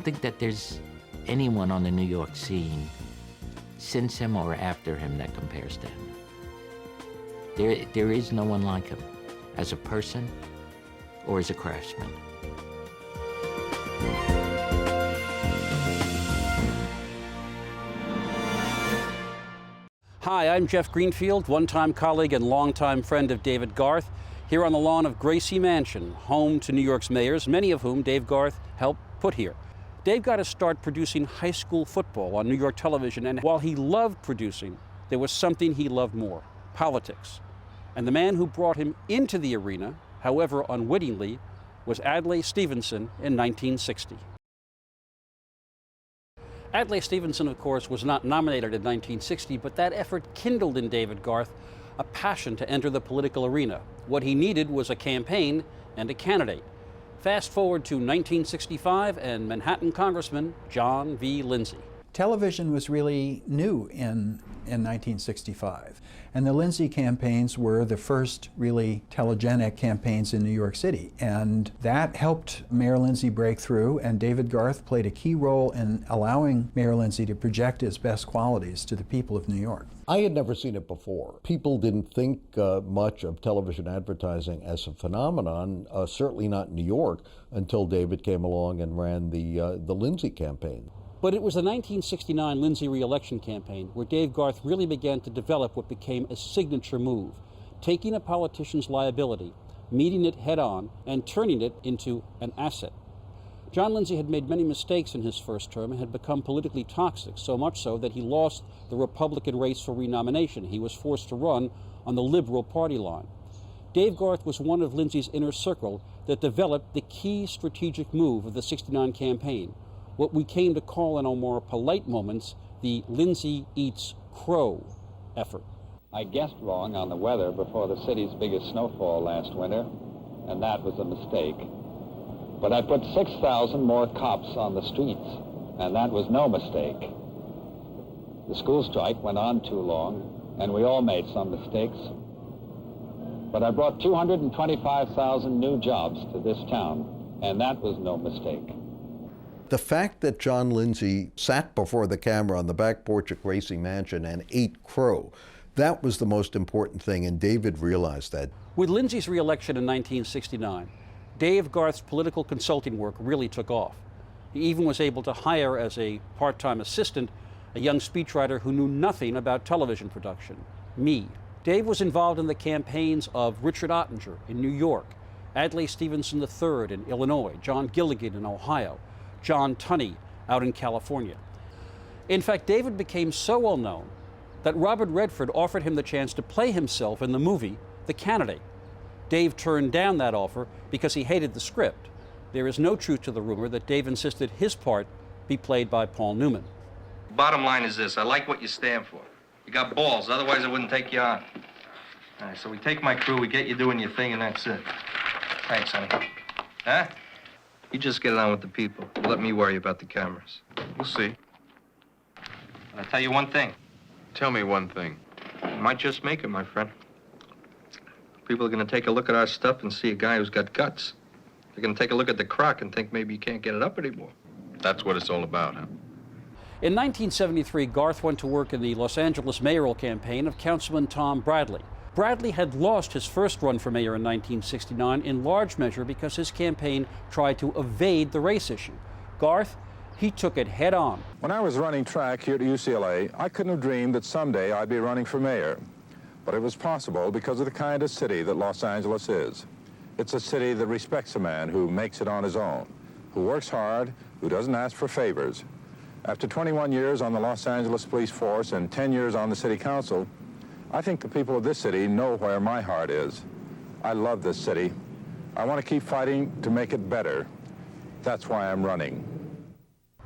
think that there's anyone on the New York scene since him or after him that compares to him. There is no one like him as a person or as a craftsman. Hi, I'm Jeff Greenfield, one-time colleague and longtime friend of David Garth, here on the lawn of Gracie Mansion, home to New York's mayors, many of whom Dave Garth helped put here. Dave got to start producing high school football on New York television, and while he loved producing, there was something he loved more: politics. And the man who brought him into the arena, however unwittingly, was Adlai Stevenson in 1960. Adlai Stevenson, of course, was not nominated in 1960, but that effort kindled in David Garth a passion to enter the political arena. What he needed was a campaign and a candidate. Fast forward to 1965 and Manhattan Congressman John V. Lindsay. Television was really new in 1965, and the Lindsay campaigns were the first really telegenic campaigns in New York City, and that helped Mayor Lindsay break through, and David Garth played a key role in allowing Mayor Lindsay to project his best qualities to the people of New York. I had never seen it before. People didn't think much of television advertising as a phenomenon, certainly not in New York, until David came along and ran the Lindsay campaign. But it was the 1969 Lindsay re-election campaign where Dave Garth really began to develop what became a signature move, taking a politician's liability, meeting it head-on, and turning it into an asset. John Lindsay had made many mistakes in his first term and had become politically toxic, so much so that he lost the Republican race for renomination. He was forced to run on the Liberal Party line. Dave Garth was one of Lindsay's inner circle that developed the key strategic move of the '69 campaign, what we came to call in our more polite moments the Lindsay Eats Crow effort. I guessed wrong on the weather before the city's biggest snowfall last winter, and that was a mistake. But I put 6,000 more cops on the streets, and that was no mistake. The school strike went on too long, and we all made some mistakes. But I brought 225,000 new jobs to this town, and that was no mistake. The fact that John Lindsay sat before the camera on the back porch at Gracie Mansion and ate crow, that was the most important thing, and David realized that. With Lindsay's re-election in 1969, Dave Garth's political consulting work really took off. He even was able to hire as a part-time assistant a young speechwriter who knew nothing about television production, me. Dave was involved in the campaigns of Richard Ottinger in New York, Adlai Stevenson III in Illinois, John Gilligan in Ohio, John Tunney out in California. In fact, David became so well known that Robert Redford offered him the chance to play himself in the movie The Candidate. Dave turned down that offer because he hated the script. There is no truth to the rumor that Dave insisted his part be played by Paul Newman. Bottom line is this: I like what you stand for. You got balls, otherwise I wouldn't take you on. All right, so we take my crew, we get you doing your thing, and that's it. Thanks, honey. Huh? You just get it on with the people. Let me worry about the cameras. We'll see. And I'll tell you one thing. Tell me one thing. You might just make it, my friend. People are going to take a look at our stuff and see a guy who's got guts. They're going to take a look at the crock and think maybe you can't get it up anymore. That's what it's all about, huh? In 1973, Garth went to work in the Los Angeles mayoral campaign of Councilman Tom Bradley. Bradley had lost his first run for mayor in 1969 in large measure because his campaign tried to evade the race issue. Garth, he took it head on. When I was running track here at UCLA, I couldn't have dreamed that someday I'd be running for mayor. But it was possible because of the kind of city that Los Angeles is. It's a city that respects a man who makes it on his own, who works hard, who doesn't ask for favors. After 21 years on the Los Angeles Police Force and 10 years on the City Council, I think the people of this city know where my heart is. I love this city. I want to keep fighting to make it better. That's why I'm running.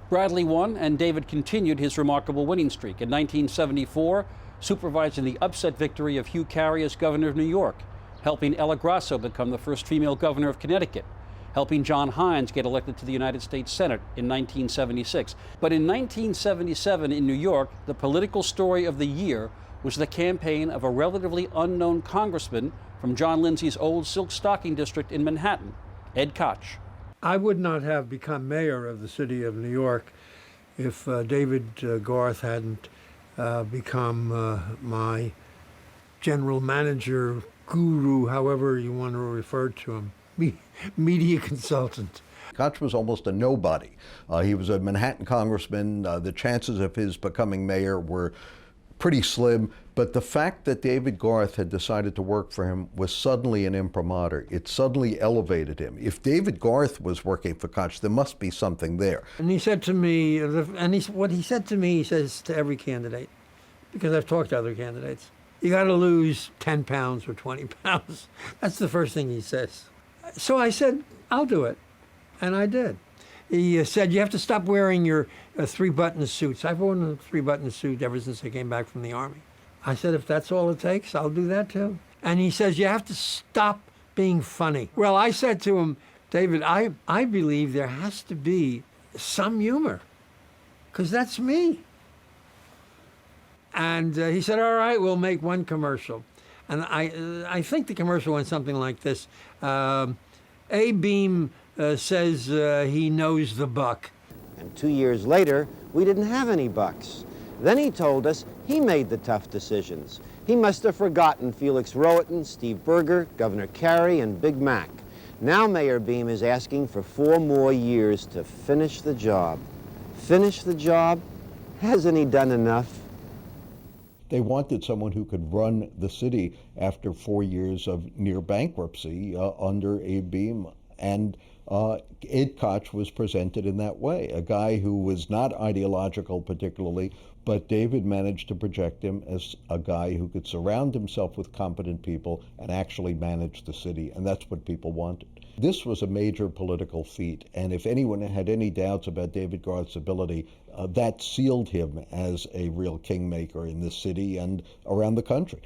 Bradley won, and David continued his remarkable winning streak. In 1974, supervising the upset victory of Hugh Carey as governor of New York, helping Ella Grasso become the first female governor of Connecticut, helping John Hines get elected to the United States Senate in 1976. But in 1977 in New York, the political story of the year was the campaign of a relatively unknown congressman from John Lindsay's old Silk Stocking district in Manhattan, Ed Koch. I would not have become mayor of the city of New York if David Garth hadn't become my general manager, guru, however you want to refer to him, media consultant. Koch was almost a nobody. He was a Manhattan congressman. The chances of his becoming mayor were pretty slim, but the fact that David Garth had decided to work for him was suddenly an imprimatur. It suddenly elevated him. If David Garth was working for Koch, there must be something there. And he said to me, what he said to me, he says to every candidate, because I've talked to other candidates, you got to lose 10 pounds or 20 pounds. That's the first thing he says. So I said, I'll do it. And I did. He said, you have to stop wearing your three-button suits. I've worn a three-button suit ever since I came back from the Army. I said, if that's all it takes, I'll do that too. And he says, you have to stop being funny. Well, I said to him, David, I believe there has to be some humor, because that's me. And he said, all right, we'll make one commercial. And I think the commercial went something like this. A-Beam says he knows the buck. And 2 years later, we didn't have any bucks. Then he told us he made the tough decisions. He must have forgotten Felix Rohatyn, Steve Berger, Governor Carey, and Big Mac. Now Mayor Beam is asking for 4 more years to finish the job. Finish the job? Hasn't he done enough? They wanted someone who could run the city after 4 years of near bankruptcy under A-Beam, and Ed Koch was presented in that way, a guy who was not ideological particularly, but David managed to project him as a guy who could surround himself with competent people and actually manage the city, and that's what people wanted. This was a major political feat, and if anyone had any doubts about David Garth's ability, that sealed him as a real kingmaker in this city and around the country.